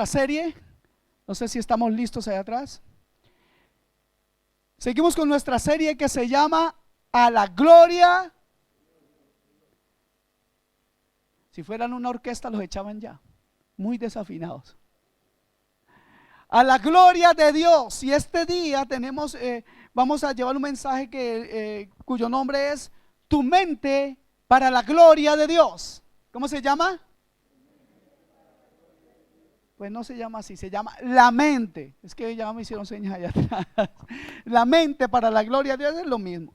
La serie, no sé si estamos listos allá atrás. Seguimos con nuestra serie que se llama A la Gloria. Si fueran una orquesta los echaban ya, muy desafinados. A la gloria de Dios. Y este día vamos a llevar un mensaje cuyo nombre es Tu mente para la gloria de Dios. ¿Cómo se llama? Pues no se llama así, se llama la mente. Es que ya me hicieron señas allá atrás. La mente para la gloria de Dios es lo mismo.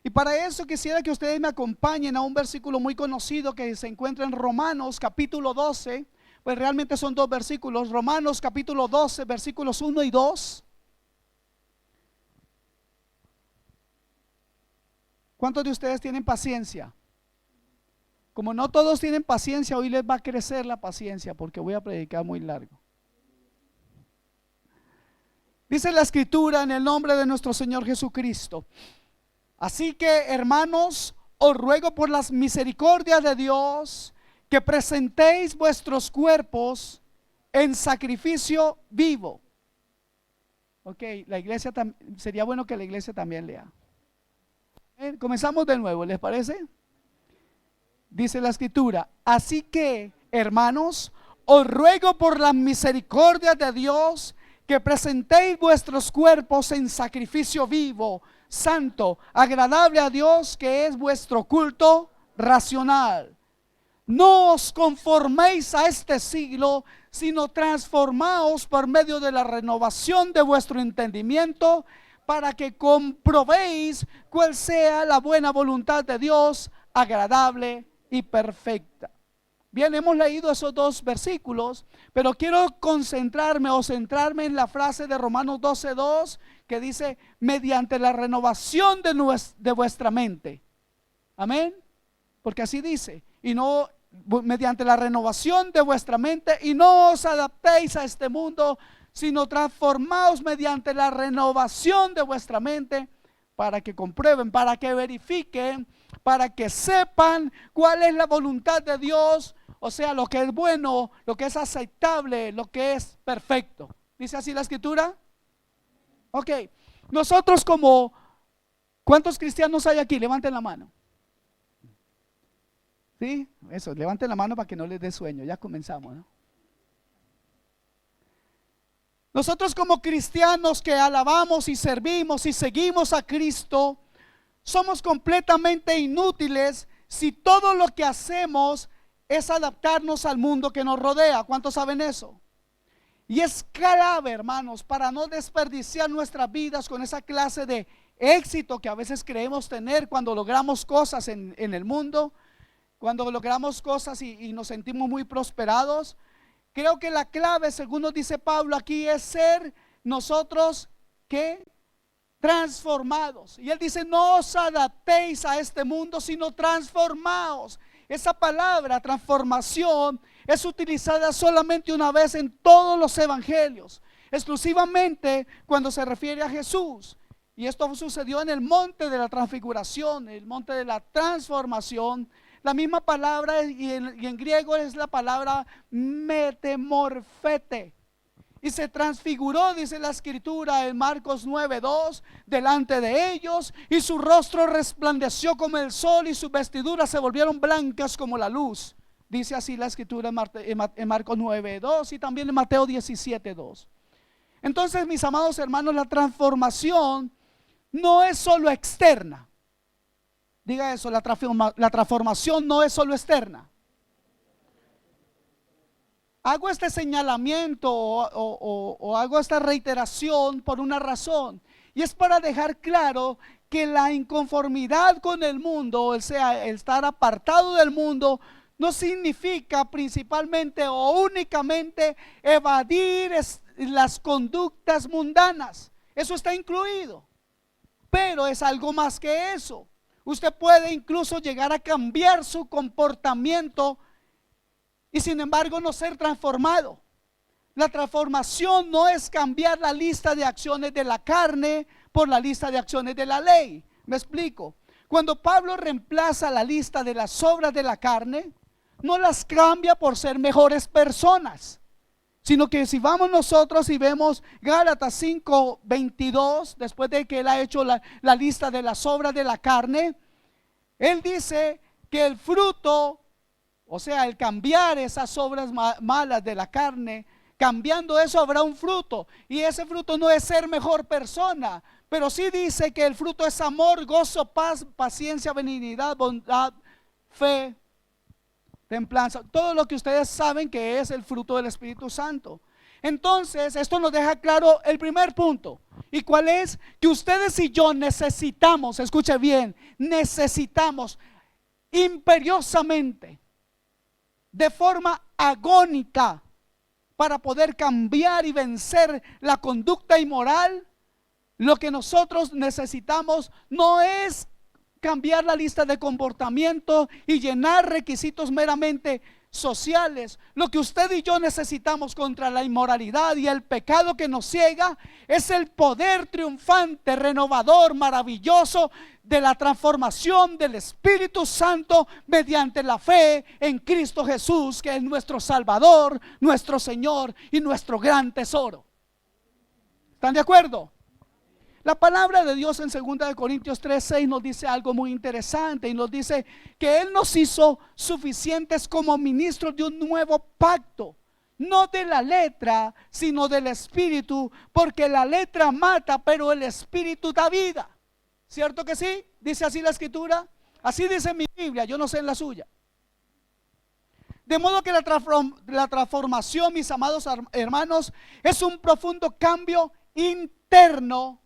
Y para eso quisiera que ustedes me acompañen a un versículo muy conocido que se encuentra en Romanos capítulo 12. Pues realmente son dos versículos. Romanos capítulo 12, versículos 1 y 2. ¿Cuántos de ustedes tienen paciencia? Como no todos tienen paciencia, hoy les va a crecer la paciencia porque voy a predicar muy largo. Dice la escritura en el nombre de nuestro Señor Jesucristo: así que, hermanos, os ruego por las misericordias de Dios que presentéis vuestros cuerpos en sacrificio vivo. Ok, la iglesia sería bueno que la iglesia también lea. Comenzamos de nuevo, ¿les parece? Dice la escritura: así que, hermanos, os ruego por las misericordias de Dios que presentéis vuestros cuerpos en sacrificio vivo, santo, agradable a Dios, que es vuestro culto racional. No os conforméis a este siglo, sino transformaos por medio de la renovación de vuestro entendimiento, para que comprobéis cuál sea la buena voluntad de Dios, agradable y perfecta. Bien, hemos leído esos dos versículos, pero quiero concentrarme o centrarme en la frase de Romanos 12:2 que dice: mediante la renovación de vuestra mente. Amén. Porque así dice: y no mediante la renovación de vuestra mente, y no os adaptéis a este mundo, sino transformaos mediante la renovación de vuestra mente, para que comprueben, para que verifiquen, para que sepan cuál es la voluntad de Dios, o sea, lo que es bueno, lo que es aceptable, lo que es perfecto. ¿Dice así la escritura? Ok, nosotros ¿cuántos cristianos hay aquí? Levanten la mano. ¿Sí? Eso, levanten la mano para que no les dé sueño, ya comenzamos, ¿no? Nosotros como cristianos que alabamos y servimos y seguimos a Cristo, somos completamente inútiles si todo lo que hacemos es adaptarnos al mundo que nos rodea. ¿Cuántos saben eso? Y es clave, hermanos, para no desperdiciar nuestras vidas con esa clase de éxito que a veces creemos tener cuando logramos cosas en el mundo, cuando logramos cosas y nos sentimos muy prosperados. Creo que la clave, según nos dice Pablo aquí, es ser nosotros ¿qué? Transformados. Y él dice: no os adaptéis a este mundo, sino transformaos. Esa palabra transformación es utilizada solamente una vez en todos los evangelios, exclusivamente cuando se refiere a Jesús. Y esto sucedió en el monte de la transfiguración, el monte de la transformación. La misma palabra y en griego es la palabra metamorfete. Y se transfiguró, dice la escritura en Marcos 9:2, delante de ellos, y su rostro resplandeció como el sol, y sus vestiduras se volvieron blancas como la luz. Dice así la escritura en Marcos 9:2 y también en Mateo 17:2. Entonces, mis amados hermanos, la transformación no es solo externa. Diga eso, la transformación no es solo externa. Hago este señalamiento o hago esta reiteración por una razón, y es para dejar claro que la inconformidad con el mundo, o sea, el estar apartado del mundo, no significa principalmente o únicamente evadir las conductas mundanas. Eso está incluido, pero es algo más que eso. Usted puede incluso llegar a cambiar su comportamiento y sin embargo no ser transformado. La transformación no es cambiar la lista de acciones de la carne por la lista de acciones de la ley. Me explico. Cuando Pablo reemplaza la lista de las obras de la carne, no las cambia por ser mejores personas, sino que si vamos nosotros y vemos Gálatas 5:22, después de que él ha hecho la lista de las obras de la carne, él dice que el fruto, o sea, el cambiar esas obras malas de la carne, cambiando eso habrá un fruto, y ese fruto no es ser mejor persona, pero sí dice que el fruto es amor, gozo, paz, paciencia, benignidad, bondad, fe, templanza, todo lo que ustedes saben que es el fruto del Espíritu Santo. Entonces esto nos deja claro el primer punto. ¿Y cuál es? Que ustedes y yo necesitamos, escuche bien, necesitamos imperiosamente, de forma agónica, para poder cambiar y vencer la conducta inmoral. Lo que nosotros necesitamos no es cambiar la lista de comportamiento y llenar requisitos meramente sociales. Lo que usted y yo necesitamos contra la inmoralidad y el pecado que nos ciega es el poder triunfante, renovador, maravilloso de la transformación del Espíritu Santo mediante la fe en Cristo Jesús, que es nuestro Salvador, nuestro Señor y nuestro gran tesoro. ¿Están de acuerdo? La palabra de Dios en 2 Corintios 3:6 nos dice algo muy interesante, y nos dice que Él nos hizo suficientes como ministros de un nuevo pacto, no de la letra, sino del Espíritu, porque la letra mata, pero el Espíritu da vida. ¿Cierto que sí? Dice así la Escritura. Así dice mi Biblia, yo no sé en la suya. De modo que la transformación, mis amados hermanos, es un profundo cambio interno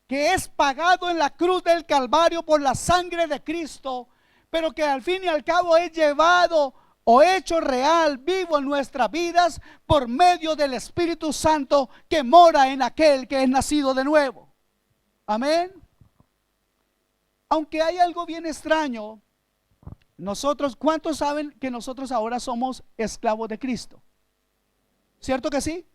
que es pagado en la cruz del Calvario por la sangre de Cristo, pero que al fin y al cabo es llevado o hecho real, vivo en nuestras vidas por medio del Espíritu Santo que mora en aquel que es nacido de nuevo. Amén. Aunque hay algo bien extraño, nosotros, ¿cuántos saben que nosotros ahora somos esclavos de Cristo? ¿Cierto que sí?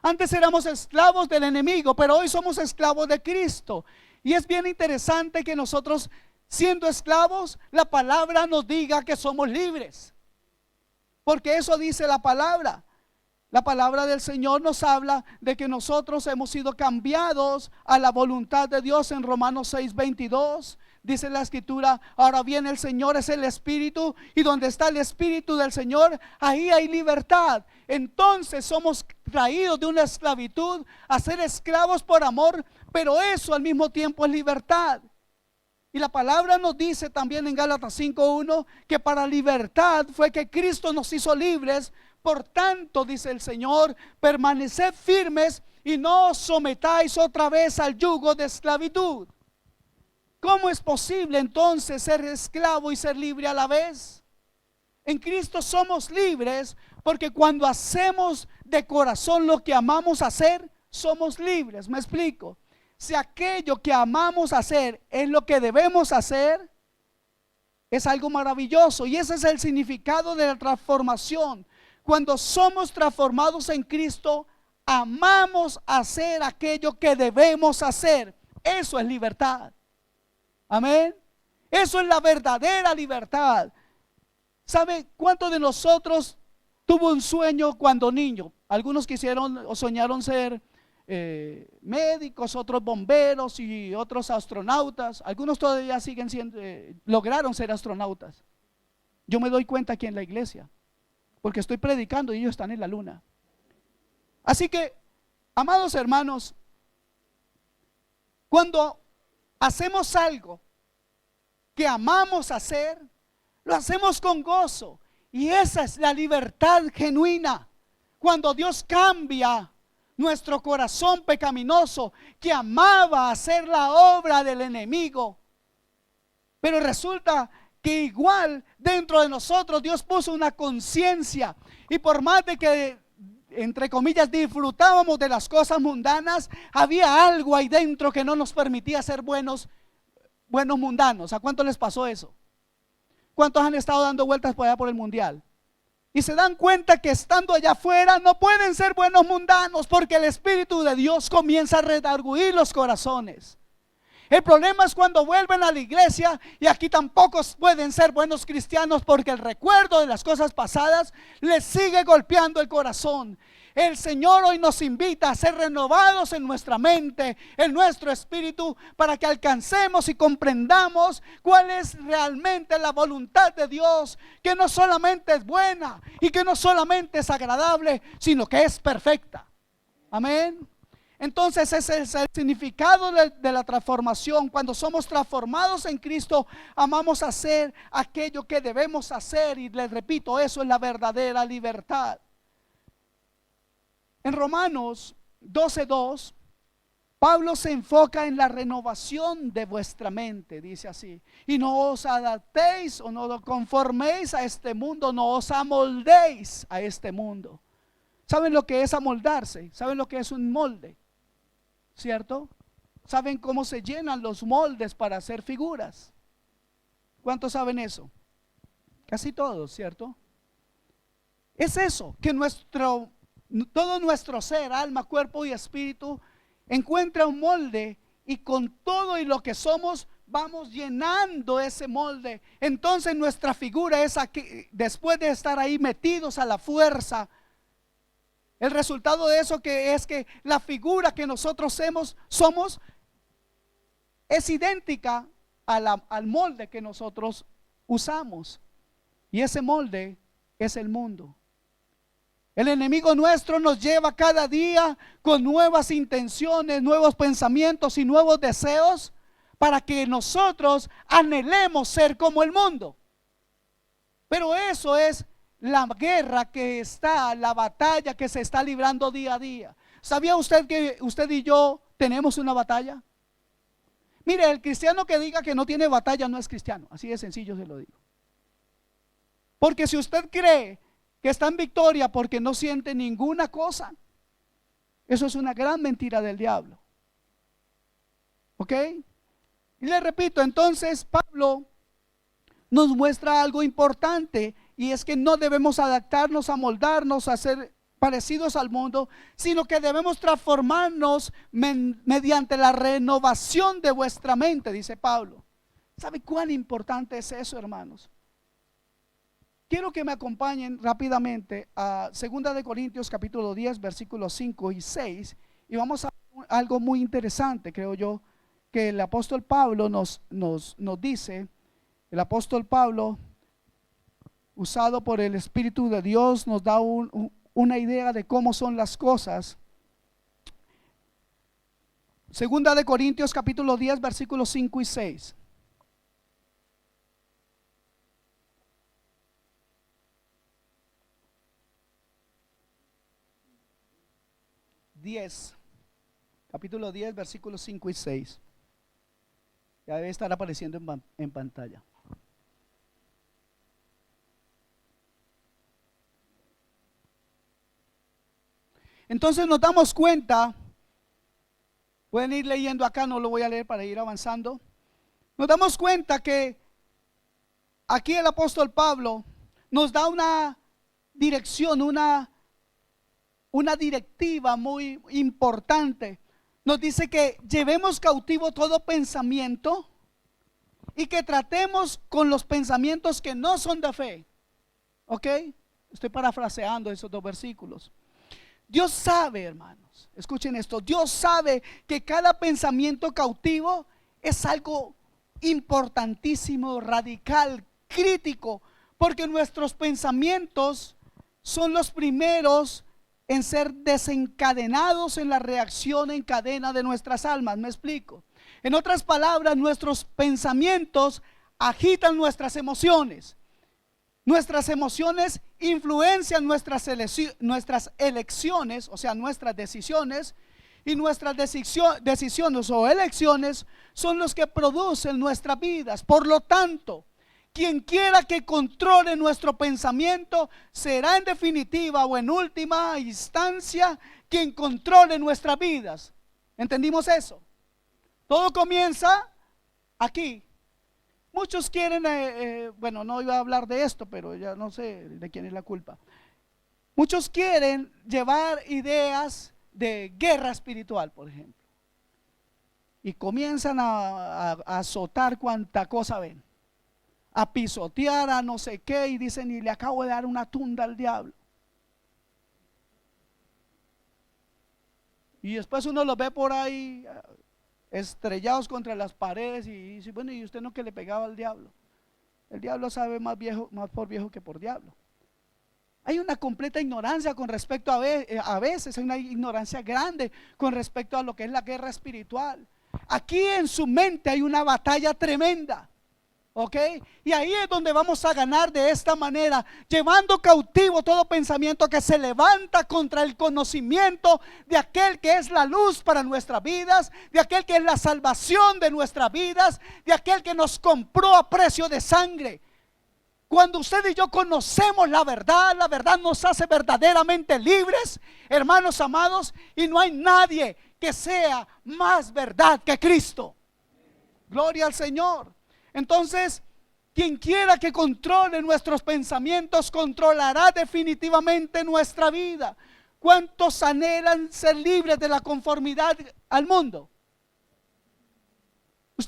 Antes éramos esclavos del enemigo, pero hoy somos esclavos de Cristo. Y es bien interesante que nosotros, siendo esclavos, la palabra nos diga que somos libres, porque eso dice la palabra. La palabra del Señor nos habla de que nosotros hemos sido cambiados a la voluntad de Dios en Romanos 6:22. Dice la Escritura: ahora bien, el Señor es el Espíritu, y donde está el Espíritu del Señor, ahí hay libertad. Entonces somos traídos de una esclavitud a ser esclavos por amor, pero eso al mismo tiempo es libertad. Y la palabra nos dice también en Gálatas 5:1 que para libertad fue que Cristo nos hizo libres. Por tanto, dice el Señor, permaneced firmes y no os sometáis otra vez al yugo de esclavitud. ¿Cómo es posible entonces ser esclavo y ser libre a la vez? En Cristo somos libres porque cuando hacemos de corazón lo que amamos hacer, somos libres. ¿Me explico? Si aquello que amamos hacer es lo que debemos hacer, es algo maravilloso, y ese es el significado de la transformación. Cuando somos transformados en Cristo, amamos hacer aquello que debemos hacer. Eso es libertad. Amén. Eso es la verdadera libertad. ¿Sabe cuántos de nosotros tuvo un sueño cuando niño? Algunos quisieron o soñaron ser médicos, otros bomberos y otros astronautas. Algunos todavía siguen siendo, lograron ser astronautas. Yo me doy cuenta aquí en la iglesia, porque estoy predicando y ellos están en la luna. Así que, amados hermanos, cuando hacemos algo que amamos hacer, lo hacemos con gozo, y esa es la libertad genuina. Cuando Dios cambia nuestro corazón pecaminoso, que amaba hacer la obra del enemigo, pero resulta que igual dentro de nosotros Dios puso una conciencia, y por más de que, entre comillas, disfrutábamos de las cosas mundanas, había algo ahí dentro que no nos permitía ser buenos mundanos. ¿A cuántos les pasó eso? ¿Cuántos han estado dando vueltas por allá por el mundial? Y se dan cuenta que estando allá afuera no pueden ser buenos mundanos, porque el Espíritu de Dios comienza a redarguir los corazones. El problema es cuando vuelven a la iglesia y aquí tampoco pueden ser buenos cristianos porque el recuerdo de las cosas pasadas les sigue golpeando el corazón. El Señor hoy nos invita a ser renovados en nuestra mente, en nuestro espíritu, para que alcancemos y comprendamos cuál es realmente la voluntad de Dios, que no solamente es buena y que no solamente es agradable, sino que es perfecta. Amén. Entonces ese es el significado de la transformación. Cuando somos transformados en Cristo, amamos hacer aquello que debemos hacer. Y les repito, eso es la verdadera libertad. En Romanos 12:2, Pablo se enfoca en la renovación de vuestra mente, dice así. Y no os adaptéis o no conforméis a este mundo, no os amoldéis a este mundo. ¿Saben lo que es amoldarse? ¿Saben lo que es un molde? ¿Cierto? ¿Saben cómo se llenan los moldes para hacer figuras? ¿Cuántos saben eso? Casi todos, ¿cierto? Es eso, que todo nuestro ser, alma, cuerpo y espíritu encuentra un molde, y con todo y lo que somos vamos llenando ese molde. Entonces nuestra figura es aquí, después de estar ahí metidos a la fuerza. El resultado de eso que es que la figura que nosotros somos es idéntica al molde que nosotros usamos. Y ese molde es el mundo. El enemigo nuestro nos lleva cada día con nuevas intenciones, nuevos pensamientos y nuevos deseos para que nosotros anhelemos ser como el mundo. Pero eso es la guerra que está, la batalla que se está librando día a día. ¿Sabía usted que usted y yo tenemos una batalla? Mire, el cristiano que diga que no tiene batalla no es cristiano. Así de sencillo se lo digo. Porque si usted cree que está en victoria porque no siente ninguna cosa, eso es una gran mentira del diablo. ¿Ok? Y le repito, entonces Pablo nos muestra algo importante, y es que no debemos adaptarnos, amoldarnos a ser parecidos al mundo, sino que debemos transformarnos mediante la renovación de vuestra mente, dice Pablo. ¿Sabe cuán importante es eso, hermanos? Quiero que me acompañen rápidamente a 2 Corintios capítulo 10 versículos 5 y 6, y vamos a ver algo muy interesante, creo yo, que el apóstol Pablo nos dice. El apóstol Pablo, usado por el Espíritu de Dios, nos da una idea de cómo son las cosas. 2 Corintios capítulo 10 versículos 5 y 6. Capítulo 10 versículos 5 y 6. Ya debe estar apareciendo en pantalla. Entonces nos damos cuenta, pueden ir leyendo acá, no lo voy a leer para ir avanzando. Nos damos cuenta que aquí el apóstol Pablo nos da una dirección, una directiva muy importante. Nos dice que llevemos cautivo todo pensamiento y que tratemos con los pensamientos que no son de fe. ¿Ok? Estoy parafraseando esos dos versículos. Dios sabe, hermanos, escuchen esto, Dios sabe que cada pensamiento cautivo es algo importantísimo, radical, crítico, porque nuestros pensamientos son los primeros en ser desencadenados en la reacción en cadena de nuestras almas. Me explico. En otras palabras, nuestros pensamientos agitan nuestras emociones. Nuestras emociones influencian nuestras elecciones, o sea, nuestras decisiones, y nuestras decisiones o elecciones son los que producen nuestras vidas. Por lo tanto, quien quiera que controle nuestro pensamiento será en definitiva o en última instancia quien controle nuestras vidas. ¿Entendimos eso? Todo comienza aquí. Muchos quieren, bueno, no iba a hablar de esto, pero ya no sé de quién es la culpa. Muchos quieren llevar ideas de guerra espiritual, por ejemplo. y comienzan a azotar cuanta cosa ven, a pisotear, a no sé qué, y dicen, y le acabo de dar una tunda al diablo. Y después uno los ve por ahí estrellados contra las paredes y dice, bueno, ¿y usted no que le pegaba al diablo? El diablo sabe más por viejo que por diablo. Hay una completa ignorancia con respecto a veces hay una ignorancia grande con respecto a lo que es la guerra espiritual. Aquí en su mente hay una batalla tremenda, ¿ok? Y ahí es donde vamos a ganar de esta manera, llevando cautivo todo pensamiento que se levanta contra el conocimiento de aquel que es la luz para nuestras vidas, de aquel que es la salvación de nuestras vidas, de aquel que nos compró a precio de sangre. Cuando usted y yo conocemos la verdad nos hace verdaderamente libres, hermanos amados, y no hay nadie que sea más verdad que Cristo. Gloria al Señor. Entonces, quien quiera que controle nuestros pensamientos, controlará definitivamente nuestra vida. ¿Cuántos anhelan ser libres de la conformidad al mundo?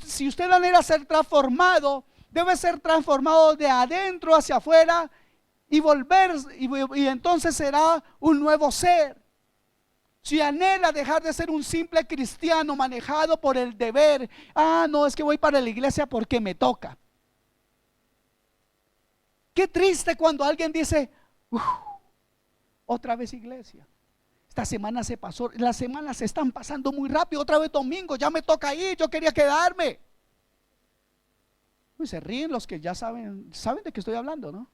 Si usted anhela ser transformado, debe ser transformado de adentro hacia afuera y y entonces será un nuevo ser. Si anhela dejar de ser un simple cristiano manejado por el deber, no, es que voy para la iglesia porque me toca. Qué triste cuando alguien dice, otra vez iglesia. Esta semana se pasó, las semanas se están pasando muy rápido, otra vez domingo, ya me toca ir, yo quería quedarme. Y se ríen los que ya saben de qué estoy hablando, ¿no?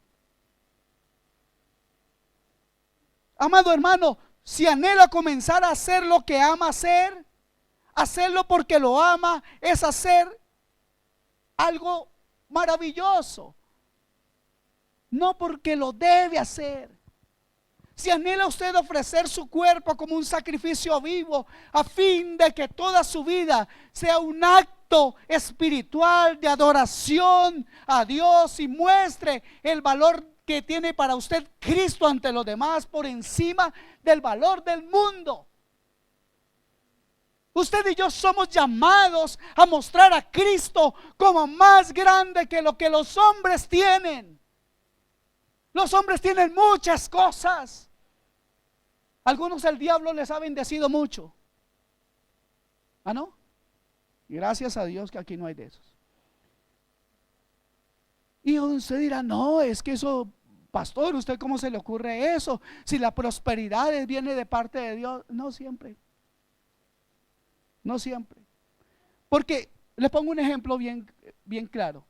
Amado hermano, si anhela comenzar a hacer lo que ama hacer, hacerlo porque lo ama, es hacer algo maravilloso, no porque lo debe hacer. Si anhela usted ofrecer su cuerpo como un sacrificio vivo, a fin de que toda su vida sea un acto espiritual de adoración a Dios y muestre el valor que tiene para usted Cristo ante los demás por encima del valor del mundo. Usted y yo somos llamados a mostrar a Cristo como más grande que lo que los hombres tienen. Los hombres tienen muchas cosas. Algunos el diablo les ha bendecido mucho. ¿No? Gracias a Dios que aquí no hay de esos. Y usted dirá, no, es que eso, pastor, ¿usted cómo se le ocurre eso? Si la prosperidad viene de parte de Dios. No siempre. No siempre. Porque le pongo un ejemplo bien claro.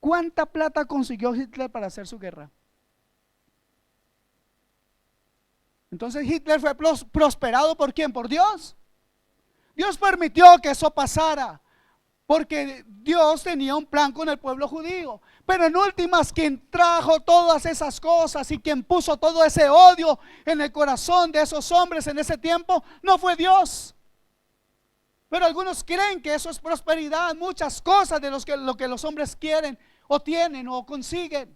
¿Cuánta plata consiguió Hitler para hacer su guerra? Entonces Hitler fue prosperado ¿por quién? ¿Por Dios? Dios permitió que eso pasara porque Dios tenía un plan con el pueblo judío. Pero en últimas, quien trajo todas esas cosas y quien puso todo ese odio en el corazón de esos hombres en ese tiempo no fue Dios. Pero algunos creen que eso es prosperidad, muchas cosas de lo que los hombres quieren o tienen o consiguen.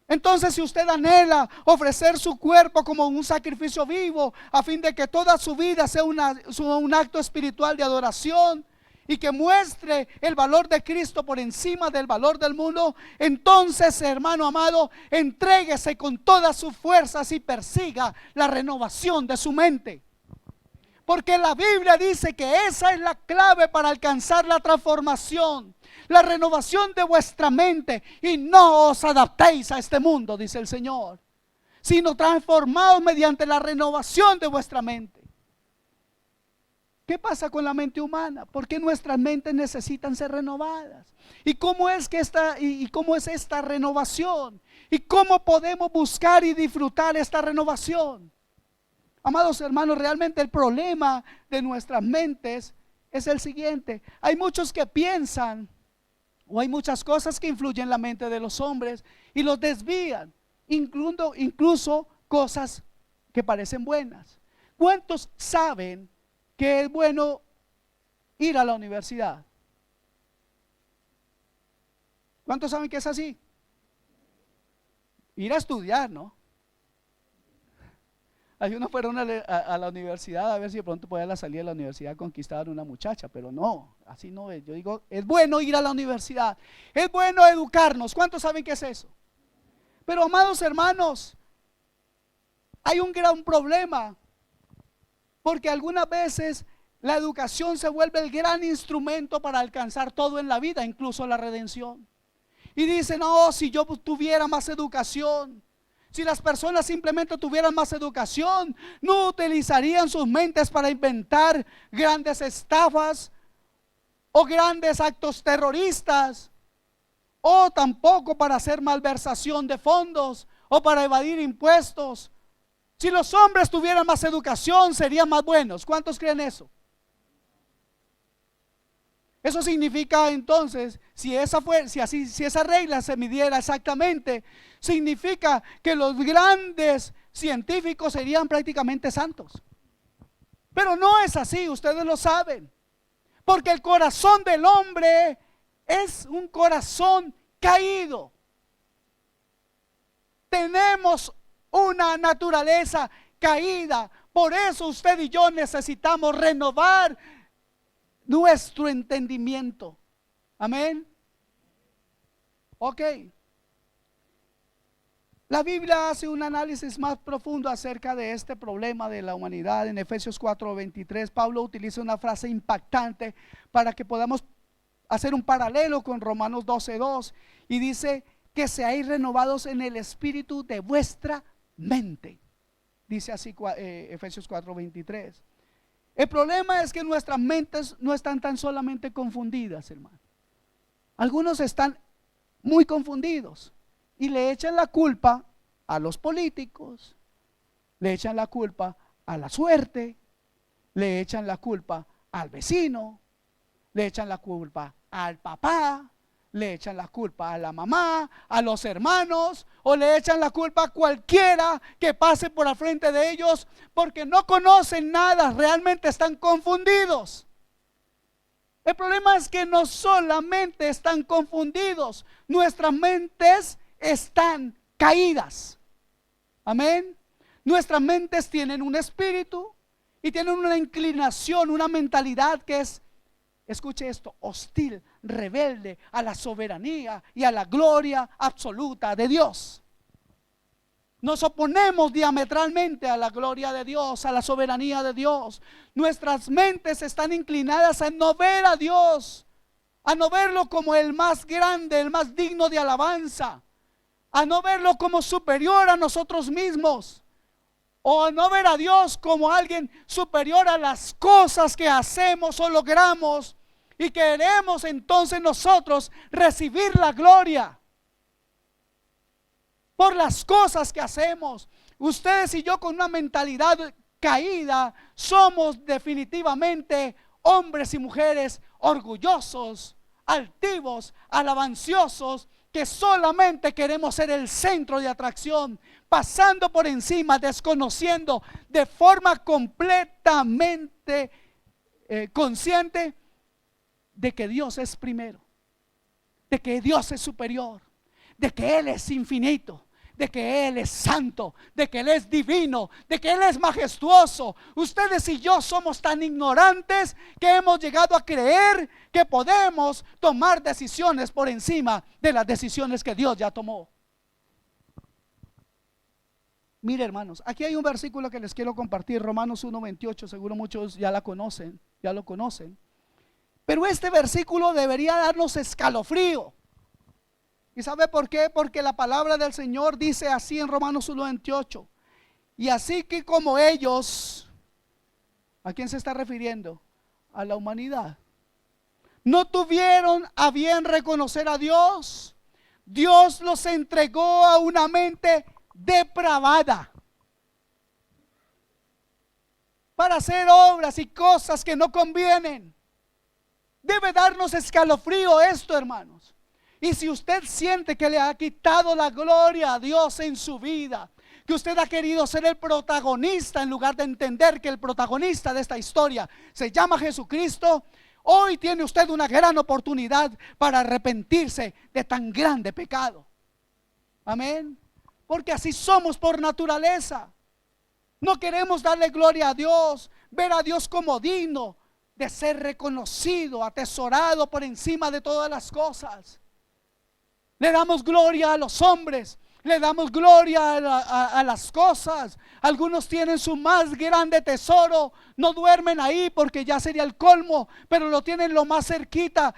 Entonces, si usted anhela ofrecer su cuerpo como un sacrificio vivo, a fin de que toda su vida sea un acto espiritual de adoración y que muestre el valor de Cristo por encima del valor del mundo, entonces, hermano amado, entréguese con todas sus fuerzas y persiga la renovación de su mente. Porque la Biblia dice que esa es la clave para alcanzar la transformación, la renovación de vuestra mente. Y no os adaptéis a este mundo, dice el Señor, sino transformaos mediante la renovación de vuestra mente. ¿Qué pasa con la mente humana? ¿Por qué nuestras mentes necesitan ser renovadas? ¿Y cómo es esta renovación? ¿Y cómo podemos buscar y disfrutar esta renovación? Amados hermanos, realmente el problema de nuestras mentes es el siguiente. Hay muchos que piensan, o hay muchas cosas que influyen en la mente de los hombres y los desvían, incluso cosas que parecen buenas. ¿Cuántos saben que es bueno ir a la universidad? ¿Cuántos saben que es así? Ir a estudiar, ¿no? Hay uno fueron a la universidad a ver si de pronto podía la salida de la universidad conquistar una muchacha, pero no, así no es. Yo digo, es bueno ir a la universidad, es bueno educarnos. ¿Cuántos saben qué es eso? Pero amados hermanos, hay un gran problema, porque algunas veces la educación se vuelve el gran instrumento para alcanzar todo en la vida, incluso la redención. Y dicen, no, si yo tuviera más educación, si las personas simplemente tuvieran más educación, no utilizarían sus mentes para inventar grandes estafas o grandes actos terroristas, o tampoco para hacer malversación de fondos o para evadir impuestos. Si los hombres tuvieran más educación, serían más buenos. ¿Cuántos creen eso? Eso significa entonces, si esa regla se midiera exactamente, significa que los grandes científicos serían prácticamente santos. Pero no es así, ustedes lo saben, porque el corazón del hombre es un corazón caído. Tenemos una naturaleza caída, por eso usted y yo necesitamos renovar nuestro entendimiento. Amén. Ok. La Biblia hace un análisis más profundo acerca de este problema de la humanidad. En Efesios 4:23, Pablo utiliza una frase impactante para que podamos hacer un paralelo con Romanos 12:2, y dice que seáis renovados en el espíritu de vuestra mente. Dice así Efesios 4:23. El problema es que nuestras mentes no están tan solamente confundidas, hermano. Algunos están muy confundidos y le echan la culpa a los políticos, le echan la culpa a la suerte, le echan la culpa al vecino, le echan la culpa al papá, le echan la culpa a la mamá, a los hermanos, o le echan la culpa a cualquiera que pase por al frente de ellos, porque no conocen nada, realmente están confundidos. El problema es que no solamente están confundidos, nuestras mentes están caídas. Amén. Nuestras mentes tienen un espíritu y tienen una inclinación, una mentalidad que es, escuche esto, hostil, rebelde a la soberanía y a la gloria absoluta de Dios. Nos oponemos diametralmente a la gloria de Dios, a la soberanía de Dios. Nuestras mentes están inclinadas a no ver a Dios, a no verlo como el más grande, el más digno de alabanza, a no verlo como superior a nosotros mismos, o a no ver a Dios como alguien superior a las cosas que hacemos o logramos, y queremos entonces nosotros recibir la gloria por las cosas que hacemos. Ustedes y yo, con una mentalidad caída, somos definitivamente hombres y mujeres orgullosos, altivos, alabanciosos, que solamente queremos ser el centro de atracción, pasando por encima, desconociendo de forma completamente consciente de que Dios es primero, de que Dios es superior, de que Él es infinito, de que Él es santo, de que Él es divino, de que Él es majestuoso. Ustedes y yo somos tan ignorantes que hemos llegado a creer que podemos tomar decisiones por encima de las decisiones que Dios ya tomó. Mire, hermanos, aquí hay un versículo que les quiero compartir, Romanos 1:28, seguro muchos ya lo conocen. Pero este versículo debería darnos escalofrío. ¿Y sabe por qué? Porque la palabra del Señor dice así en Romanos 1:28. Y así que como ellos, ¿a quién se está refiriendo? A la humanidad. No tuvieron a bien reconocer a Dios. Dios los entregó a una mente depravada para hacer obras y cosas que no convienen. Debe darnos escalofrío esto, hermanos. Y si usted siente que le ha quitado la gloria a Dios en su vida, que usted ha querido ser el protagonista en lugar de entender que el protagonista de esta historia se llama Jesucristo, hoy tiene usted una gran oportunidad para arrepentirse de tan grande pecado. Amén. Porque así somos por naturaleza. No queremos darle gloria a Dios, ver a Dios como digno de ser reconocido, atesorado por encima de todas las cosas. Le damos gloria a los hombres, le damos gloria a las cosas. Algunos tienen su más grande tesoro, no duermen ahí porque ya sería el colmo, pero lo tienen lo más cerquita.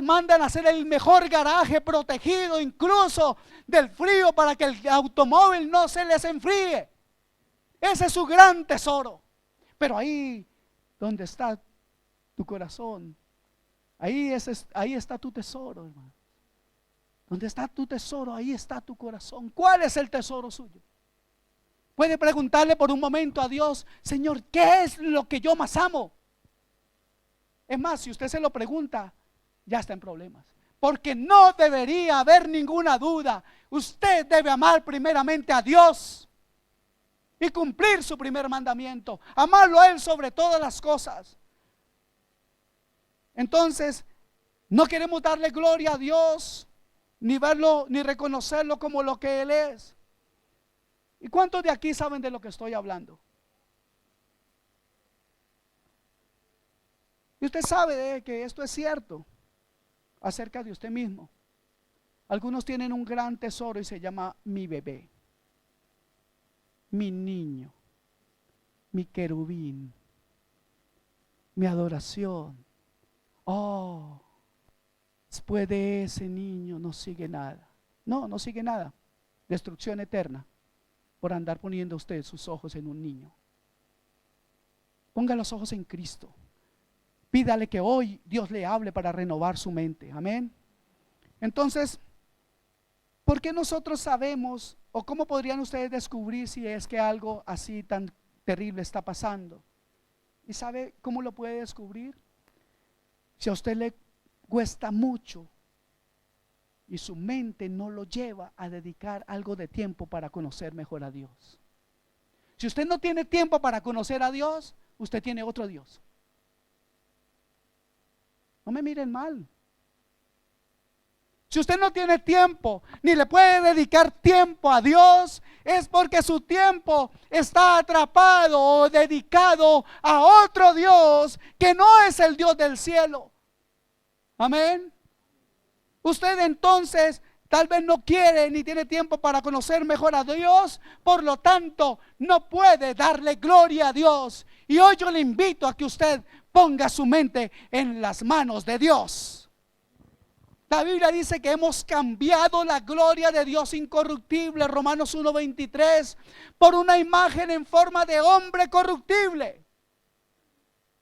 Mandan a hacer el mejor garaje protegido incluso del frío para que el automóvil no se les enfríe. Ese es su gran tesoro. Pero ahí donde está tu corazón, ahí está tu tesoro, hermano. Donde está tu tesoro, ahí está tu corazón. ¿Cuál es el tesoro suyo? Puede preguntarle por un momento a Dios: Señor, ¿qué es lo que yo más amo? Es más, si usted se lo pregunta, ya está en problemas. Porque no debería haber ninguna duda. Usted debe amar primeramente a Dios y cumplir su primer mandamiento, amarlo a Él sobre todas las cosas. Entonces, no queremos darle gloria a Dios, ni verlo, ni reconocerlo como lo que Él es. ¿Y cuántos de aquí saben de lo que estoy hablando? Y usted sabe que esto es cierto acerca de usted mismo. Algunos tienen un gran tesoro y se llama mi bebé, mi niño, mi querubín, mi adoración. Oh, después de ese niño no sigue nada. No sigue nada. Destrucción eterna por andar poniendo usted sus ojos en un niño. Ponga los ojos en Cristo. Pídale que hoy Dios le hable para renovar su mente. Amén. Entonces, ¿por qué nosotros sabemos, o cómo podrían ustedes descubrir si es que algo así tan terrible está pasando? ¿Y sabe cómo lo puede descubrir? Si a usted le cuesta mucho y su mente no lo lleva a dedicar algo de tiempo para conocer mejor a Dios. Si usted no tiene tiempo para conocer a Dios, usted tiene otro Dios. No me miren mal. Si usted no tiene tiempo, ni le puede dedicar tiempo a Dios, es porque su tiempo está atrapado o dedicado a otro Dios que no es el Dios del cielo. Amén. Usted entonces tal vez no quiere ni tiene tiempo para conocer mejor a Dios, por lo tanto no puede darle gloria a Dios. Y hoy yo le invito a que usted ponga su mente en las manos de Dios. La Biblia dice que hemos cambiado la gloria de Dios incorruptible, Romanos 1:23, por una imagen en forma de hombre corruptible.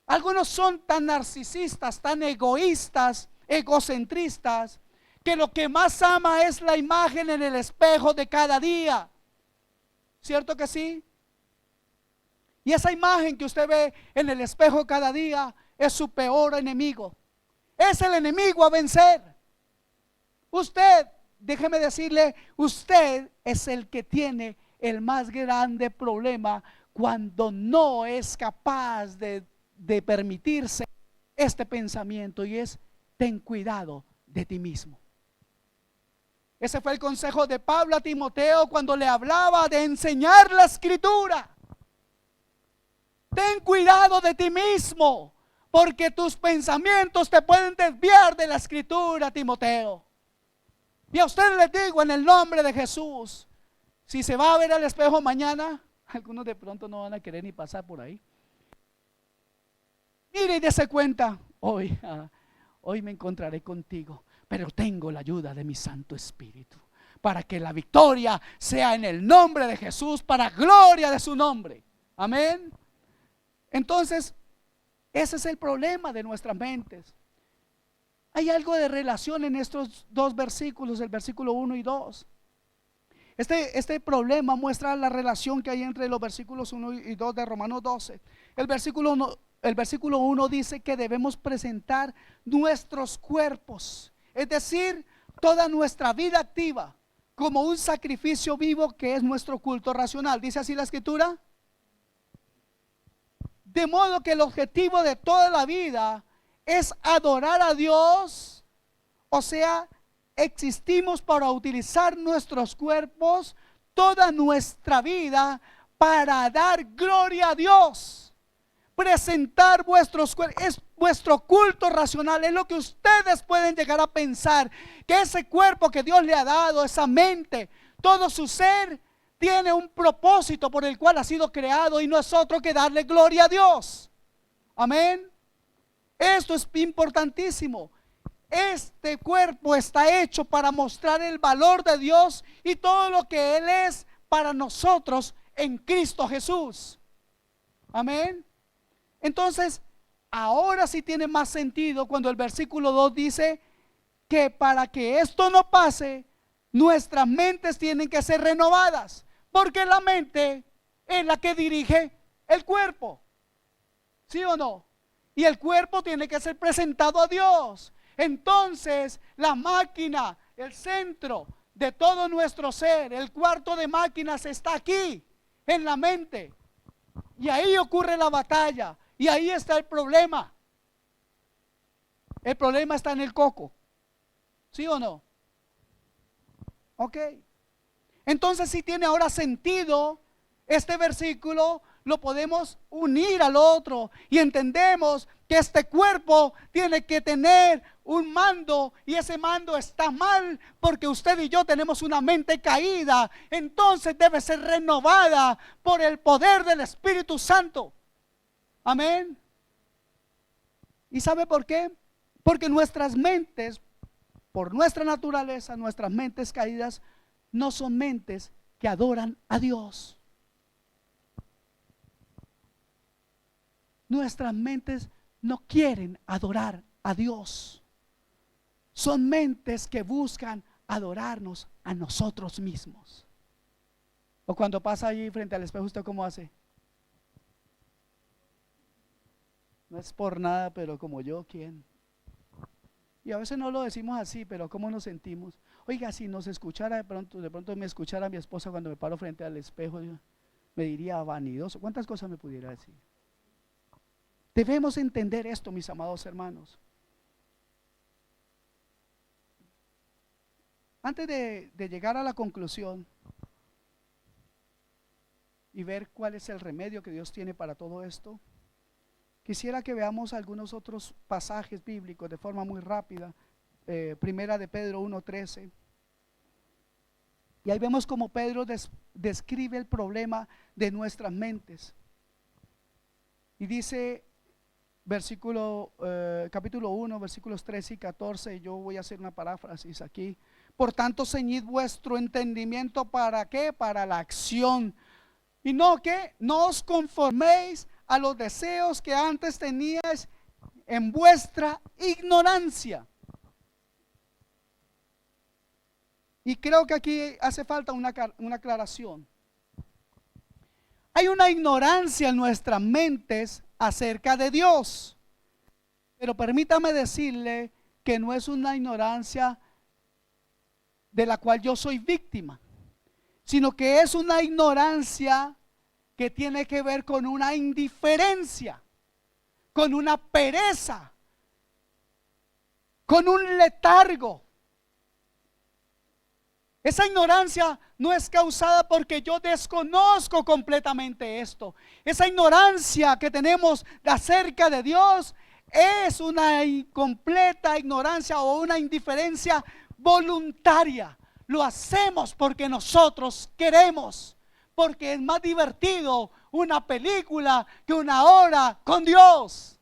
Algunos son tan narcisistas, tan egoístas, egocentristas, que lo que más ama es la imagen en el espejo de cada día. ¿Cierto que sí? Y esa imagen que usted ve en el espejo cada día es su peor enemigo. Es el enemigo a vencer. Usted, déjeme decirle, usted es el que tiene el más grande problema cuando no es capaz de permitirse este pensamiento, y es: ten cuidado de ti mismo. Ese fue el consejo de Pablo a Timoteo cuando le hablaba de enseñar la escritura. Ten cuidado de ti mismo, porque tus pensamientos te pueden desviar de la escritura, Timoteo. Y a ustedes les digo en el nombre de Jesús, si se va a ver al espejo mañana, algunos de pronto no van a querer ni pasar por ahí. Mire y dése cuenta: hoy me encontraré contigo, pero tengo la ayuda de mi Santo Espíritu, para que la victoria sea en el nombre de Jesús, para gloria de su nombre. Amén. Entonces, ese es el problema de nuestras mentes. Hay algo de relación en estos dos versículos, el versículo 1 y 2. Este problema muestra la relación que hay entre los versículos 1 y 2 de Romanos 12. El versículo 1 dice que debemos presentar nuestros cuerpos, es decir, toda nuestra vida activa, como un sacrificio vivo, que es nuestro culto racional. ¿Dice así la escritura? De modo que el objetivo de toda la vida es adorar a Dios. O sea, existimos para utilizar nuestros cuerpos, toda nuestra vida, para dar gloria a Dios. Presentar vuestros cuerpos, es vuestro culto racional, es lo que ustedes pueden llegar a pensar, que ese cuerpo que Dios le ha dado, esa mente, todo su ser, tiene un propósito por el cual ha sido creado y no es otro que darle gloria a Dios. Amén. Esto es importantísimo. Este cuerpo está hecho para mostrar el valor de Dios y todo lo que Él es para nosotros en Cristo Jesús. Amén. Entonces, ahora sí tiene más sentido cuando el versículo 2 dice que para que esto no pase, nuestras mentes tienen que ser renovadas, porque la mente es la que dirige el cuerpo. ¿Sí o no? Y el cuerpo tiene que ser presentado a Dios. Entonces, la máquina, el centro de todo nuestro ser, el cuarto de máquinas está aquí, en la mente. Y ahí ocurre la batalla. Y ahí está el problema. El problema está en el coco. ¿Sí o no? Ok. Entonces, si tiene ahora sentido este versículo, lo podemos unir al otro y entendemos que este cuerpo tiene que tener un mando y ese mando está mal porque usted y yo tenemos una mente caída. Entonces debe ser renovada por el poder del Espíritu Santo. Amén. ¿Y sabe por qué? Porque nuestras mentes, por nuestra naturaleza, nuestras mentes caídas no son mentes que adoran a Dios. Nuestras mentes no quieren adorar a Dios. Son mentes que buscan adorarnos a nosotros mismos. O cuando pasa allí frente al espejo, ¿usted cómo hace? No es por nada, pero como yo, ¿quién? Y a veces no lo decimos así, pero ¿cómo nos sentimos? Oiga, si nos escuchara de pronto me escuchara mi esposa cuando me paro frente al espejo, me diría vanidoso. ¿Cuántas cosas me pudiera decir? Debemos entender esto, mis amados hermanos. Antes de llegar a la conclusión y ver cuál es el remedio que Dios tiene para todo esto, quisiera que veamos algunos otros pasajes bíblicos de forma muy rápida. Primera de Pedro 1:13. Y ahí vemos como Pedro describe el problema de nuestras mentes. Y dice capítulo 1, versículos 13 y 14. Yo voy a hacer una paráfrasis aquí. Por tanto, ceñid vuestro entendimiento, ¿para qué? Para la acción. Y no que no os conforméis a los deseos que antes teníais en vuestra ignorancia. Y creo que aquí hace falta una aclaración. Hay una ignorancia en nuestras mentes acerca de Dios. Pero permítame decirle que no es una ignorancia de la cual yo soy víctima, sino que es una ignorancia que tiene que ver con una indiferencia, con una pereza, con un letargo. Esa ignorancia no es causada porque yo desconozco completamente esto. Esa ignorancia que tenemos acerca de Dios es una incompleta ignorancia o una indiferencia voluntaria. Lo hacemos porque nosotros queremos, porque es más divertido una película que una hora con Dios.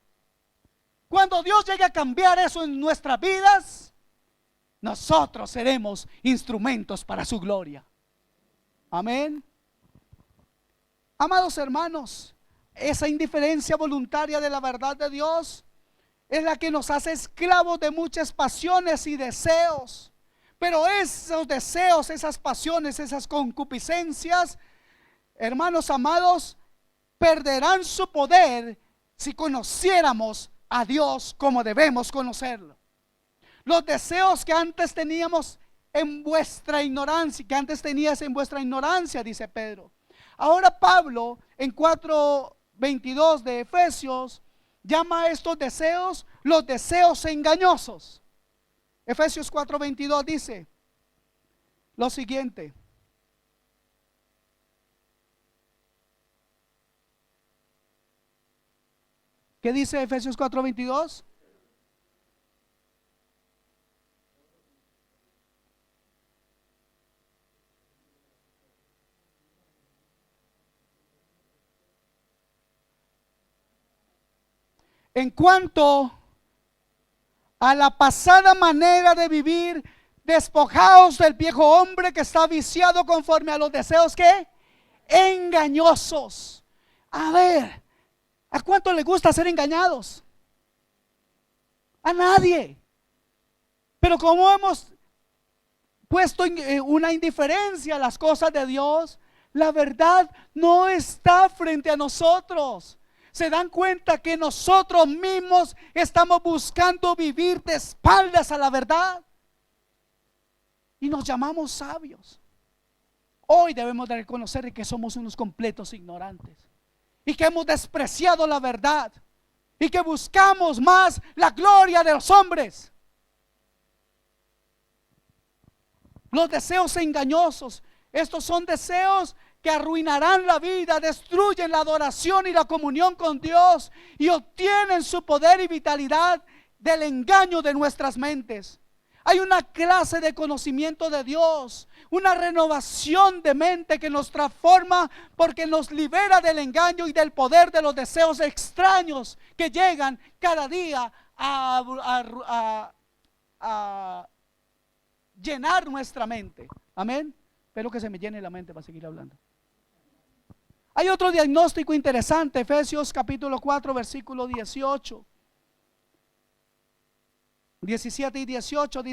Cuando Dios llegue a cambiar eso en nuestras vidas, nosotros seremos instrumentos para su gloria. Amén. Amados hermanos, esa indiferencia voluntaria de la verdad de Dios es la que nos hace esclavos de muchas pasiones y deseos. Pero esos deseos, esas pasiones, esas concupiscencias, hermanos amados, perderán su poder si conociéramos a Dios como debemos conocerlo. Los deseos que antes teníamos en vuestra ignorancia, que antes tenías en vuestra ignorancia, dice Pedro. Ahora Pablo en 4:22 de Efesios llama a estos deseos los deseos engañosos. Efesios 4:22 dice lo siguiente: ¿Qué dice Efesios 4:22? En cuanto a la pasada manera de vivir, despojaos del viejo hombre que está viciado conforme a los deseos que engañosos. A ver, ¿a cuánto le gusta ser engañados? A nadie. Pero como hemos puesto una indiferencia a las cosas de Dios, la verdad no está frente a nosotros. Se dan cuenta que nosotros mismos estamos buscando vivir de espaldas a la verdad y nos llamamos sabios. Hoy debemos de reconocer que somos unos completos ignorantes y que hemos despreciado la verdad y que buscamos más la gloria de los hombres. Los deseos engañosos, estos son deseos que arruinarán la vida, destruyen la adoración y la comunión con Dios y obtienen su poder y vitalidad del engaño de nuestras mentes. Hay una clase de conocimiento de Dios, una renovación de mente que nos transforma porque nos libera del engaño y del poder de los deseos extraños que llegan cada día a llenar nuestra mente. Amén. Espero que se me llene la mente para seguir hablando. Hay otro diagnóstico interesante, Efesios capítulo 4, versículo 18. 17 y 18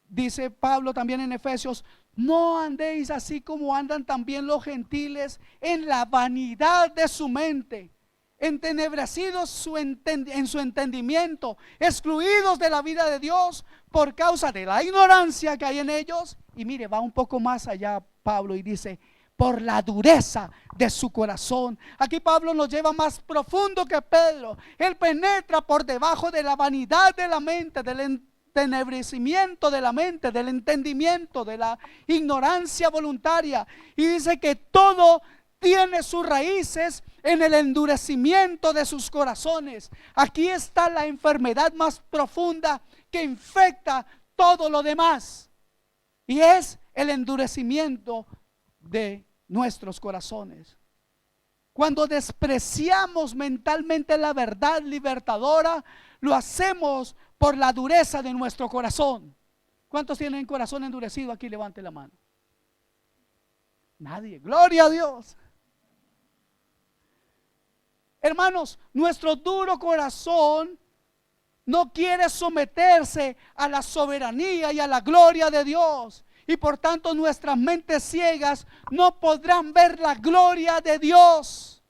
dice Pablo también en Efesios: no andéis así como andan también los gentiles en la vanidad de su mente, entenebrecidos en su entendimiento, excluidos de la vida de Dios por causa de la ignorancia que hay en ellos. Y mire, va un poco más allá Pablo y dice: por la dureza de su corazón. Aquí Pablo nos lleva más profundo que Pedro. Él penetra por debajo de la vanidad de la mente, del entenebrecimiento de la mente, del entendimiento, de la ignorancia voluntaria, y dice que todo tiene sus raíces en el endurecimiento de sus corazones. Aquí está la enfermedad más profunda que infecta todo lo demás, y es el endurecimiento de nuestros corazones. Cuando despreciamos mentalmente la verdad libertadora, lo hacemos por la dureza de nuestro corazón. ¿Cuántos tienen corazón endurecido aquí? Levante la mano. Nadie. Gloria a Dios. Hermanos, nuestro duro corazón no quiere someterse a la soberanía y a la gloria de Dios, y por tanto nuestras mentes ciegas no podrán ver la gloria de Dios.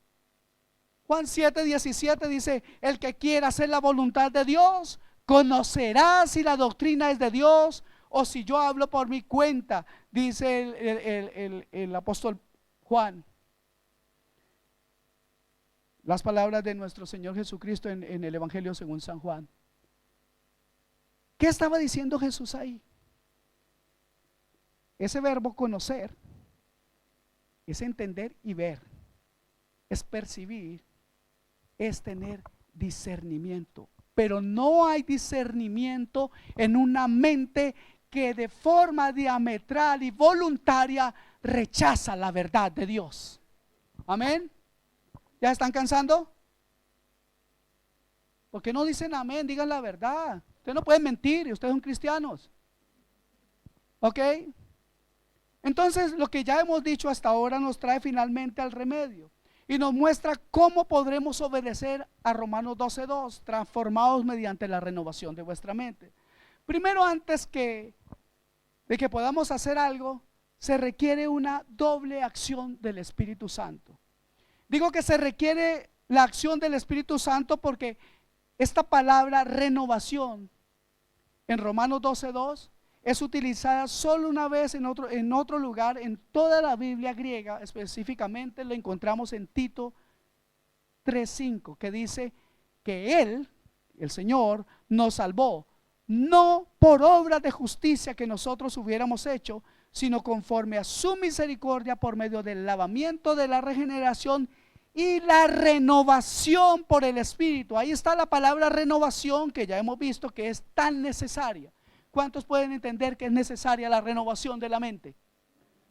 Juan 7:17 dice: el que quiera hacer la voluntad de Dios conocerá si la doctrina es de Dios o si yo hablo por mi cuenta, dice el apóstol Juan. Las palabras de nuestro Señor Jesucristo en el Evangelio según San Juan. ¿Qué estaba diciendo Jesús ahí? Ese verbo conocer es entender y ver, es percibir, es tener discernimiento. Pero no hay discernimiento en una mente que de forma diametral y voluntaria rechaza la verdad de Dios. Amén. ¿Ya están cansando? ¿Por qué no dicen amén? Digan la verdad. Ustedes no pueden mentir y ustedes son cristianos. ¿Ok? Entonces lo que ya hemos dicho hasta ahora nos trae finalmente al remedio y nos muestra cómo podremos obedecer a Romanos 12:2, transformados mediante la renovación de vuestra mente. Primero, antes de que podamos hacer algo, se requiere una doble acción del Espíritu Santo. Digo que se requiere la acción del Espíritu Santo porque esta palabra renovación en Romanos 12:2 es utilizada solo una vez en otro lugar en toda la Biblia griega. Específicamente lo encontramos en Tito 3:5, que dice que Él, el Señor, nos salvó no por obra de justicia que nosotros hubiéramos hecho, sino conforme a su misericordia por medio del lavamiento de la regeneración y la renovación por el Espíritu. Ahí está la palabra renovación, que ya hemos visto que es tan necesaria. ¿Cuántos pueden entender que es necesaria la renovación de la mente?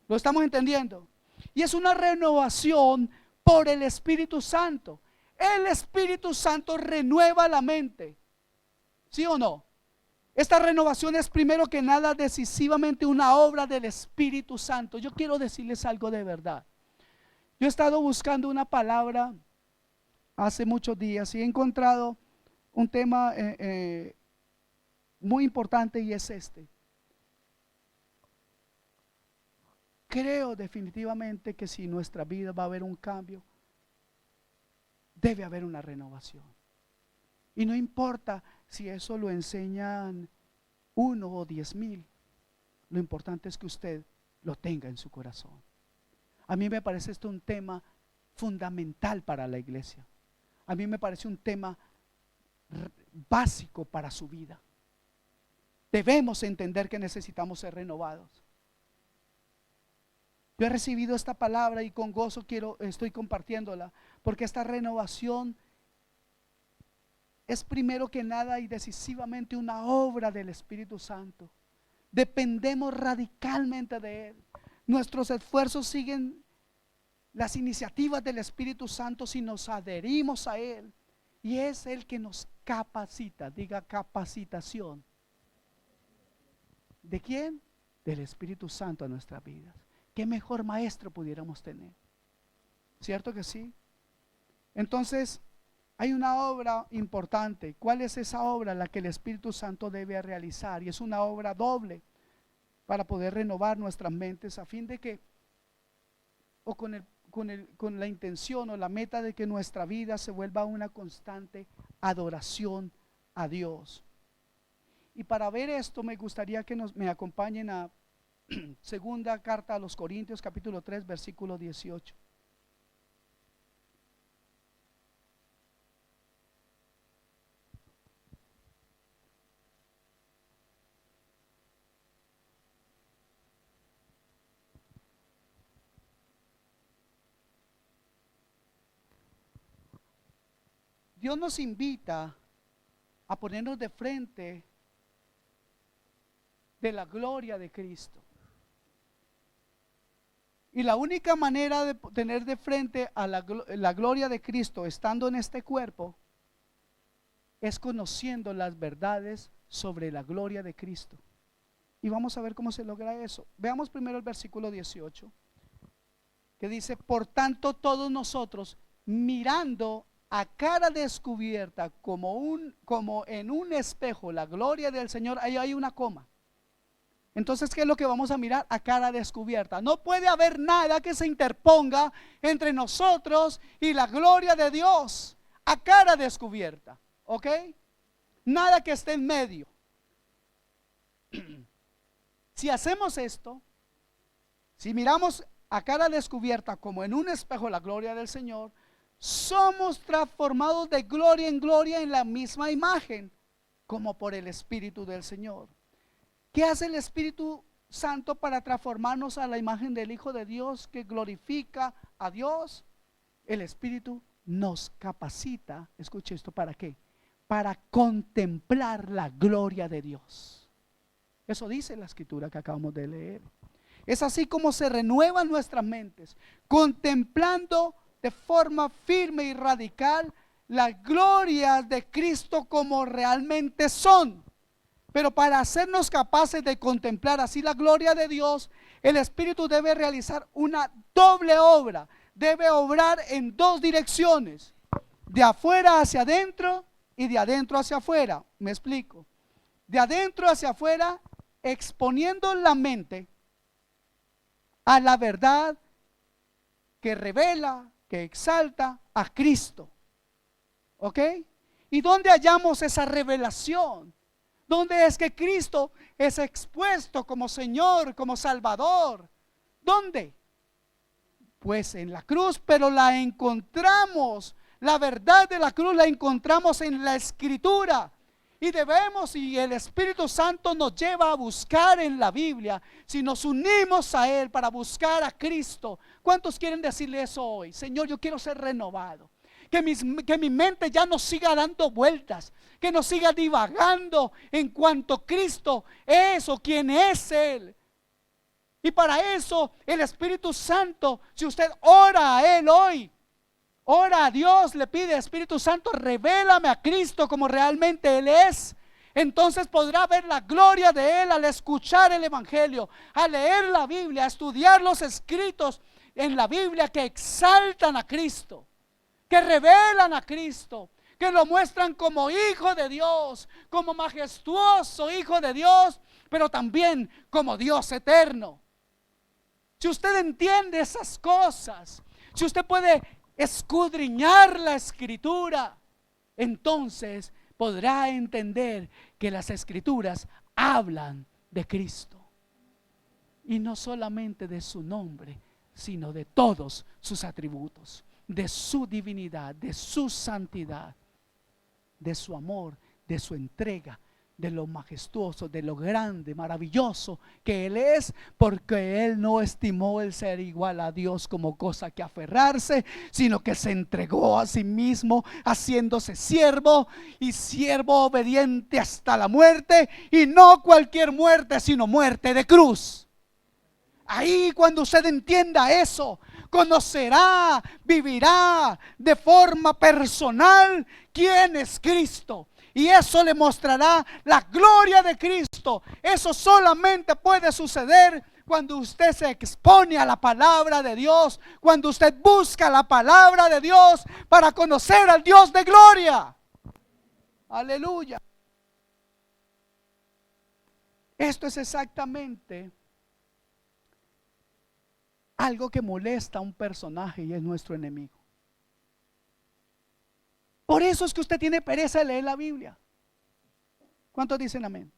¿Lo estamos entendiendo? Y es una renovación por el Espíritu Santo. El Espíritu Santo renueva la mente, ¿sí o no? Esta renovación es primero que nada decisivamente una obra del Espíritu Santo. Yo quiero decirles algo de verdad. Yo he estado buscando una palabra hace muchos días y he encontrado un tema muy importante, y es este. Creo definitivamente que si en nuestra vida va a haber un cambio, debe haber una renovación. Y no importa si eso lo enseñan 1 o 10,000, lo importante es que usted lo tenga en su corazón. A mí me parece esto un tema fundamental para la iglesia. A mí me parece un tema básico para su vida. Debemos entender que necesitamos ser renovados. Yo he recibido esta palabra y con gozo estoy compartiéndola, porque esta renovación es primero que nada y decisivamente una obra del Espíritu Santo. Dependemos radicalmente de Él. Nuestros esfuerzos siguen las iniciativas del Espíritu Santo si nos adherimos a Él. Y es Él que nos capacita. Diga capacitación. ¿De quién? Del Espíritu Santo a nuestras vidas. ¿Qué mejor maestro pudiéramos tener? ¿Cierto que sí? Entonces, hay una obra importante. ¿Cuál es esa obra? La que el Espíritu Santo debe realizar. Y es una obra doble para poder renovar nuestras mentes a fin de que, o con la intención o la meta de que nuestra vida se vuelva una constante adoración a Dios. Y para ver esto me gustaría que me acompañen a segunda carta a los Corintios, capítulo 3, versículo 18. Dios nos invita a ponernos de frente de la gloria de Cristo. Y la única manera de tener de frente a la gloria de Cristo estando en este cuerpo es conociendo las verdades sobre la gloria de Cristo. Y vamos a ver cómo se logra eso. Veamos primero el versículo 18, que dice: por tanto todos nosotros, mirando a cara descubierta como en un espejo la gloria del Señor. Ahí hay una coma. Entonces, ¿qué es lo que vamos a mirar? A cara descubierta. No puede haber nada que se interponga entre nosotros y la gloria de Dios. A cara descubierta, ¿ok? Nada que esté en medio. Si hacemos esto, si miramos a cara descubierta como en un espejo la gloria del Señor, somos transformados de gloria en gloria en la misma imagen, como por el Espíritu del Señor. ¿Qué hace el Espíritu Santo para transformarnos a la imagen del Hijo de Dios que glorifica a Dios? El Espíritu nos capacita, escuche esto, ¿para qué? Para contemplar la gloria de Dios. Eso dice la escritura que acabamos de leer. Es así como se renuevan nuestras mentes, contemplando de forma firme y radical las glorias de Cristo como realmente son. Pero para hacernos capaces de contemplar así la gloria de Dios, el Espíritu debe realizar una doble obra. Debe obrar en dos direcciones: de afuera hacia adentro y de adentro hacia afuera. Me explico. De adentro hacia afuera, exponiendo la mente a la verdad que revela, que exalta a Cristo. ¿Ok? ¿Y dónde hallamos esa revelación? ¿Dónde es que Cristo es expuesto como Señor, como Salvador? ¿Dónde? Pues en la cruz, pero la encontramos. La verdad de la cruz la encontramos en la Escritura. Y debemos, y el Espíritu Santo nos lleva a buscar en la Biblia, si nos unimos a Él para buscar a Cristo. ¿Cuántos quieren decirle eso hoy? Señor, yo quiero ser renovado. Que mi mente ya no siga dando vueltas, que no siga divagando en cuanto Cristo es o quién es Él. Y para eso el Espíritu Santo, si usted ora a Él hoy, ora a Dios, le pide: Espíritu Santo, revélame a Cristo como realmente Él es. Entonces podrá ver la gloria de Él al escuchar el Evangelio, a leer la Biblia, a estudiar los escritos en la Biblia que exaltan a Cristo, que revelan a Cristo, que lo muestran como Hijo de Dios, como majestuoso Hijo de Dios, pero también como Dios eterno. Si usted entiende esas cosas, si usted puede escudriñar la Escritura, entonces podrá entender que las Escrituras hablan de Cristo. Y no solamente de su nombre, sino de todos sus atributos, de su divinidad, de su santidad, de su amor, de su entrega, de lo majestuoso, de lo grande, maravilloso que Él es, porque Él no estimó el ser igual a Dios como cosa que aferrarse, sino que se entregó a sí mismo, haciéndose siervo, y siervo obediente hasta la muerte, y no cualquier muerte, sino muerte de cruz. Ahí, cuando usted entienda eso, conocerá, vivirá de forma personal quién es Cristo. Y eso le mostrará la gloria de Cristo. Eso solamente puede suceder cuando usted se expone a la palabra de Dios, cuando usted busca la palabra de Dios para conocer al Dios de gloria. Aleluya. Esto es exactamente algo que molesta a un personaje, y es nuestro enemigo. Por eso es que usted tiene pereza de leer la Biblia. ¿Cuántos dicen amén?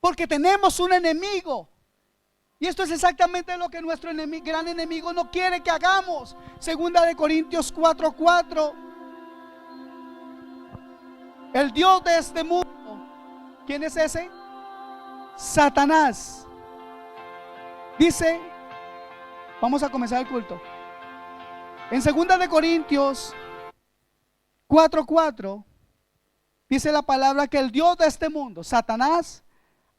Porque tenemos un enemigo. Y esto es exactamente lo que nuestro gran enemigo no quiere que hagamos. Segunda de Corintios 4:4. El Dios de este mundo, ¿quién es ese? Satanás. Dice, vamos a comenzar el culto. En 2 de Corintios 4:4 dice la palabra que el Dios de este mundo, Satanás,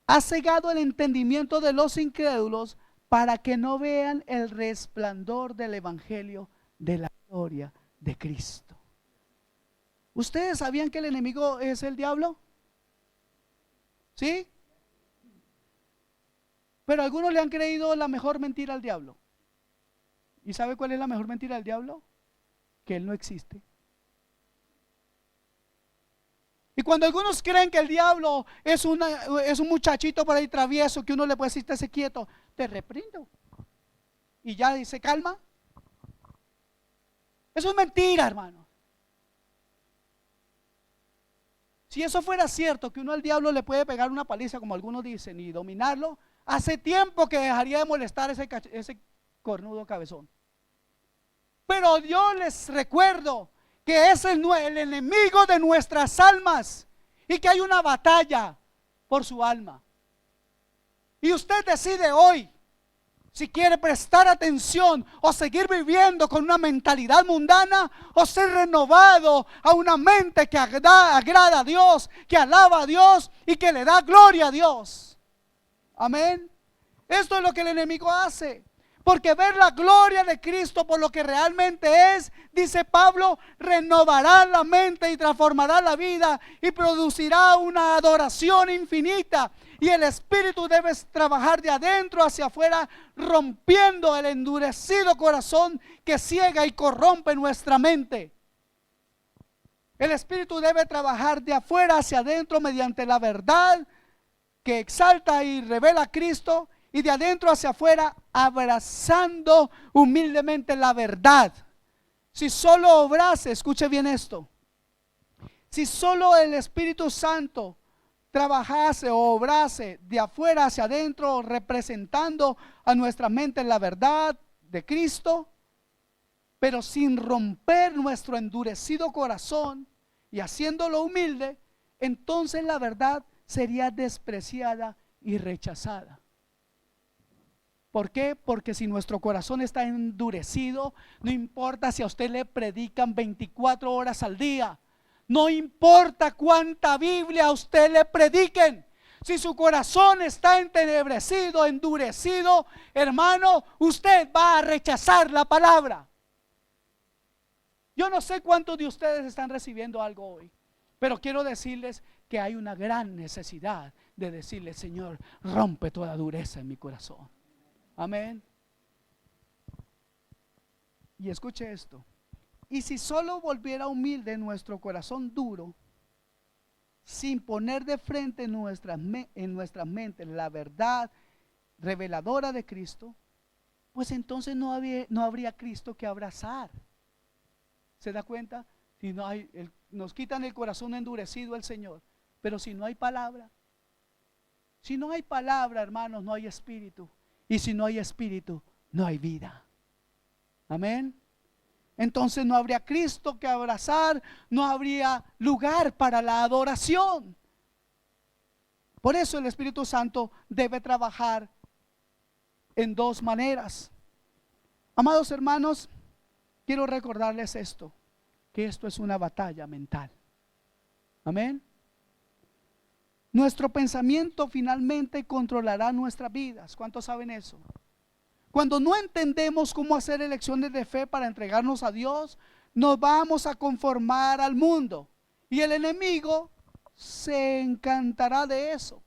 ha cegado el entendimiento de los incrédulos para que no vean el resplandor del evangelio de la gloria de Cristo. ¿Ustedes sabían que el enemigo es el diablo? ¿Sí? Pero algunos le han creído la mejor mentira al diablo. ¿Y sabe cuál es la mejor mentira del diablo? Que él no existe. Y cuando algunos creen que el diablo es un muchachito por ahí travieso, que uno le puede decir: esté quieto, te reprendo, y ya se calma. Eso es mentira, hermano. Si eso fuera cierto, que uno al diablo le puede pegar una paliza, como algunos dicen, y dominarlo, hace tiempo que dejaría de molestar ese cornudo cabezón. Pero yo les recuerdo que es el enemigo de nuestras almas, y que hay una batalla por su alma. Y usted decide hoy si quiere prestar atención o seguir viviendo con una mentalidad mundana, o ser renovado a una mente que agrada a Dios, que alaba a Dios y que le da gloria a Dios. Amén. Esto es lo que el enemigo hace. Porque ver la gloria de Cristo por lo que realmente es, dice Pablo, renovará la mente y transformará la vida y producirá una adoración infinita. Y el Espíritu debe trabajar de adentro hacia afuera, rompiendo el endurecido corazón que ciega y corrompe nuestra mente. El Espíritu debe trabajar de afuera hacia adentro mediante la verdad que exalta y revela a Cristo, y de adentro hacia afuera abrazando humildemente la verdad. Si solo obrase, escuche bien esto, si solo el Espíritu Santo trabajase o obrase de afuera hacia adentro, representando a nuestra mente la verdad de Cristo, pero sin romper nuestro endurecido corazón y haciéndolo humilde, entonces la verdad sería despreciada y rechazada. ¿Por qué? Porque si nuestro corazón está endurecido, no importa si a usted le predican 24 horas al día, no importa cuánta Biblia a usted le prediquen, si su corazón está entenebrecido, endurecido, hermano, usted va a rechazar la palabra. Yo no sé cuántos de ustedes están recibiendo algo hoy, pero quiero decirles que hay una gran necesidad de decirle: Señor, rompe toda dureza en mi corazón. Amén. Y escuche esto: y si solo volviera humilde nuestro corazón duro, sin poner de frente en nuestras mentes la verdad reveladora de Cristo, pues entonces no habría Cristo que abrazar. ¿Se da cuenta? Si no hay, nos quitan el corazón endurecido el Señor, pero si no hay palabra, hermanos, no hay espíritu, y si no hay espíritu, no hay vida. Amén. Entonces no habría Cristo que abrazar, no habría lugar para la adoración. Por eso el Espíritu Santo debe trabajar en dos maneras. Amados hermanos, quiero recordarles esto, que esto es una batalla mental. Amén. Nuestro pensamiento finalmente controlará nuestras vidas. ¿Cuántos saben eso? Cuando no entendemos cómo hacer elecciones de fe para entregarnos a Dios, nos vamos a conformar al mundo, y el enemigo se encantará de eso.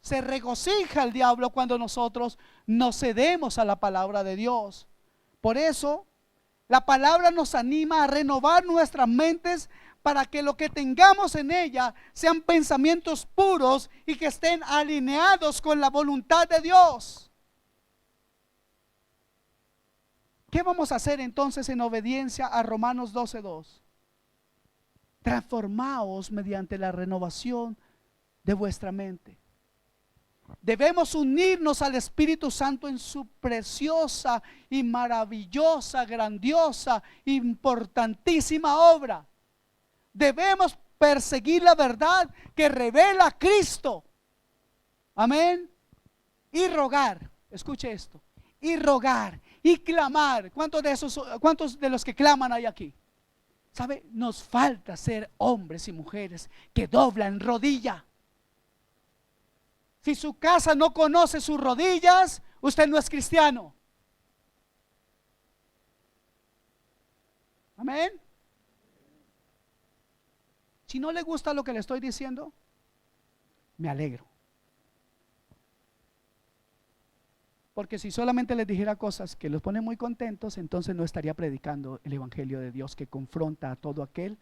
Se regocija el diablo cuando nosotros nos cedemos a la palabra de Dios. Por eso la palabra nos anima a renovar nuestras mentes para que lo que tengamos en ella sean pensamientos puros y que estén alineados con la voluntad de Dios. ¿Qué vamos a hacer entonces en obediencia a Romanos 12:2? Transformaos mediante la renovación de vuestra mente. Debemos unirnos al Espíritu Santo en su preciosa y maravillosa, grandiosa, importantísima obra. Debemos perseguir la verdad que revela a Cristo. Amén. Y rogar, escuche esto, y rogar y clamar. ¿Cuántos de los que claman hay aquí? ¿Sabe? Nos falta ser hombres y mujeres que doblan rodilla. Si su casa no conoce sus rodillas, usted no es cristiano. Amén. Si no le gusta lo que le estoy diciendo, me alegro. Porque si solamente les dijera cosas que los ponen muy contentos, entonces no estaría predicando el evangelio de Dios que confronta a todo aquel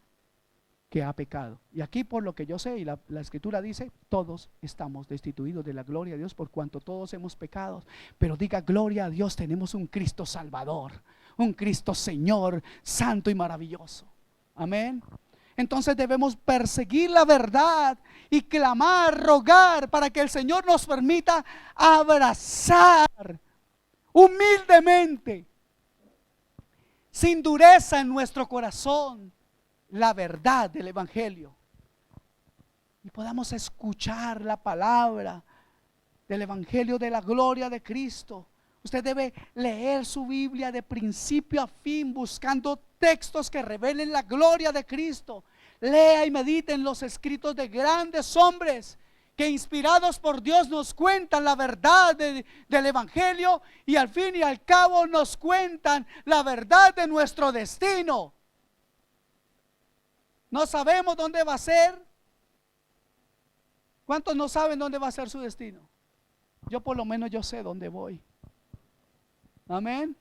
que ha pecado. Y aquí, por lo que yo sé, y la escritura dice, todos estamos destituidos de la gloria de Dios por cuanto todos hemos pecado. Pero diga: gloria a Dios, tenemos un Cristo Salvador, un Cristo Señor, santo y maravilloso. Amén. Entonces debemos perseguir la verdad y clamar, rogar para que el Señor nos permita abrazar humildemente, sin dureza en nuestro corazón, la verdad del evangelio, y podamos escuchar la palabra del evangelio de la gloria de Cristo. Usted debe leer su Biblia de principio a fin, buscando textos que revelen la gloria de Cristo. Lea y medite en los escritos de grandes hombres que, inspirados por Dios, nos cuentan la verdad del evangelio, y al fin y al cabo nos cuentan la verdad de nuestro destino. No sabemos dónde va a ser. ¿Cuántos no saben dónde va a ser su destino? Yo por lo menos yo sé dónde voy. Amén.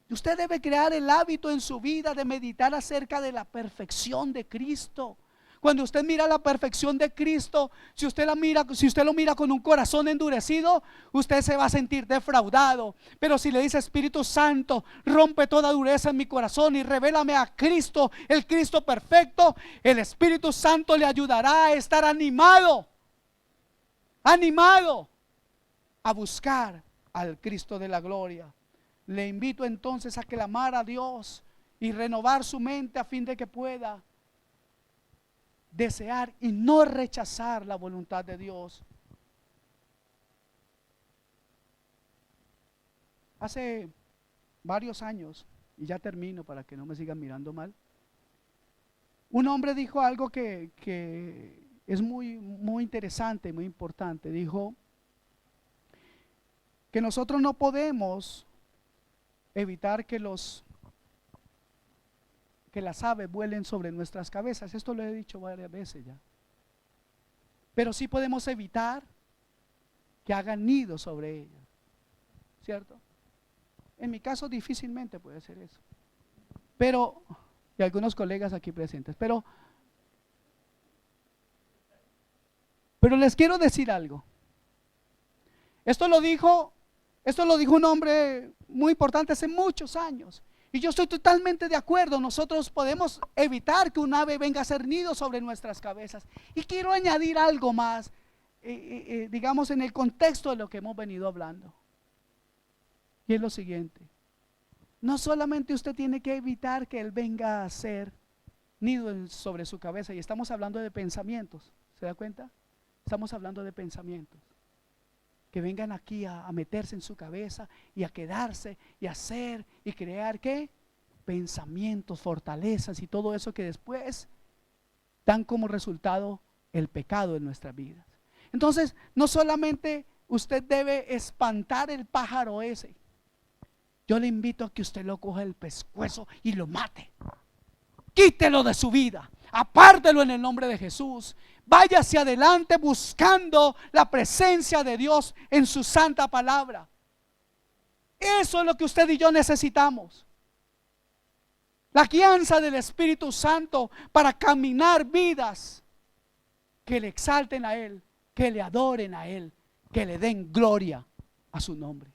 Usted debe crear el hábito en su vida de meditar acerca de la perfección de Cristo. Cuando usted mira la perfección de Cristo, si usted lo mira con un corazón endurecido, usted se va a sentir defraudado. Pero si le dice: Espíritu Santo, rompe toda dureza en mi corazón y revélame a Cristo, el Cristo perfecto, el Espíritu Santo le ayudará a estar animado a buscar al Cristo de la gloria. Le invito entonces a clamar a Dios y renovar su mente a fin de que pueda desear y no rechazar la voluntad de Dios. Hace varios años, y ya termino para que no me sigan mirando mal, un hombre dijo algo que es muy interesante, muy importante. Dijo que nosotros no podemos evitar que las aves vuelen sobre nuestras cabezas. Esto lo he dicho varias veces ya. Pero sí podemos evitar que hagan nido sobre ellas, ¿cierto? En mi caso difícilmente puede ser eso. Pero, y algunos colegas aquí presentes, pero les quiero decir algo. Esto lo dijo un hombre muy importante hace muchos años. Y yo estoy totalmente de acuerdo. Nosotros podemos evitar que un ave venga a hacer nido sobre nuestras cabezas. Y quiero añadir algo más, digamos en el contexto de lo que hemos venido hablando. Y es lo siguiente: no solamente usted tiene que evitar que él venga a hacer nido sobre su cabeza, y estamos hablando de pensamientos, ¿se da cuenta? Estamos hablando de pensamientos que vengan aquí a meterse en su cabeza y a quedarse y hacer y crear ¿qué? Pensamientos, fortalezas y todo eso que después dan como resultado el pecado en nuestras vidas. Entonces, no solamente usted debe espantar el pájaro ese, yo le invito a que usted lo coja el pescuezo y lo mate. Quítelo de su vida, apártelo en el nombre de Jesús. Vaya hacia adelante buscando la presencia de Dios en su santa palabra. Eso es lo que usted y yo necesitamos. La guianza del Espíritu Santo para caminar vidas que le exalten a Él, que le adoren a Él, que le den gloria a su nombre.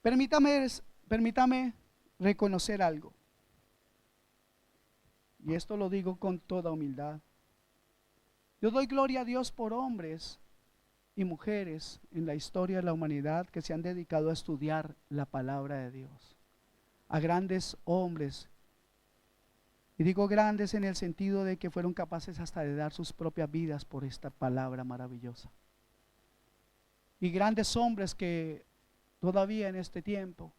Permítame reconocer algo. Y esto lo digo con toda humildad. Yo doy gloria a Dios por hombres y mujeres en la historia de la humanidad que se han dedicado a estudiar la palabra de Dios. A grandes hombres. Y digo grandes en el sentido de que fueron capaces hasta de dar sus propias vidas por esta palabra maravillosa. Y grandes hombres que todavía en este tiempo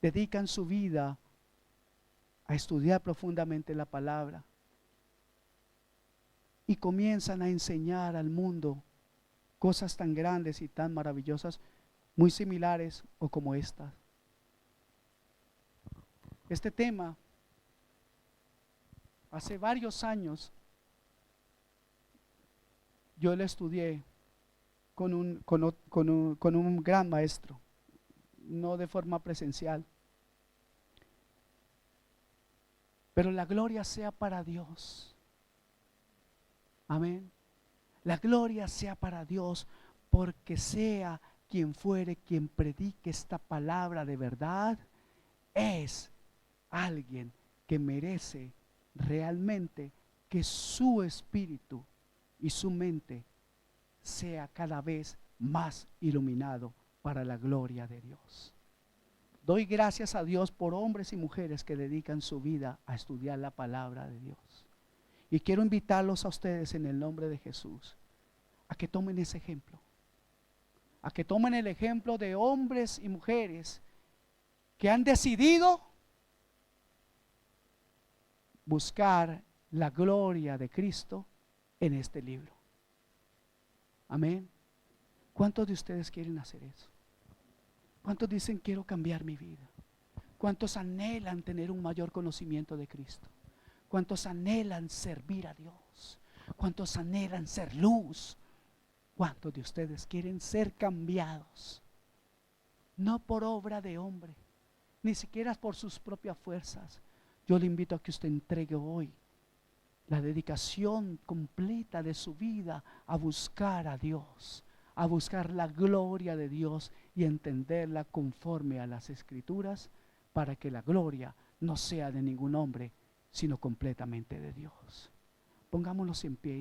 dedican su vida a estudiar profundamente la palabra y comienzan a enseñar al mundo cosas tan grandes y tan maravillosas, muy similares o como estas. Este tema, hace varios años, yo lo estudié con un gran maestro, no de forma presencial. Pero la gloria sea para Dios. Amén. La gloria sea para Dios, porque sea quien fuere quien predique esta palabra de verdad, es alguien que merece realmente que su espíritu y su mente sea cada vez más iluminado para la gloria de Dios. Doy gracias a Dios por hombres y mujeres que dedican su vida a estudiar la palabra de Dios. Y quiero invitarlos a ustedes en el nombre de Jesús a que tomen ese ejemplo, a que tomen el ejemplo de hombres y mujeres que han decidido buscar la gloria de Cristo en este libro. Amén. ¿Cuántos de ustedes quieren hacer eso? ¿Cuántos dicen quiero cambiar mi vida? ¿Cuántos anhelan tener un mayor conocimiento de Cristo? ¿Cuántos anhelan servir a Dios? ¿Cuántos anhelan ser luz? ¿Cuántos de ustedes quieren ser cambiados? No por obra de hombre, ni siquiera por sus propias fuerzas. Yo le invito a que usted entregue hoy la dedicación completa de su vida a buscar a Dios, a buscar la gloria de Dios y entenderla conforme a las Escrituras, para que la gloria no sea de ningún hombre, sino completamente de Dios. Pongámonos en pie y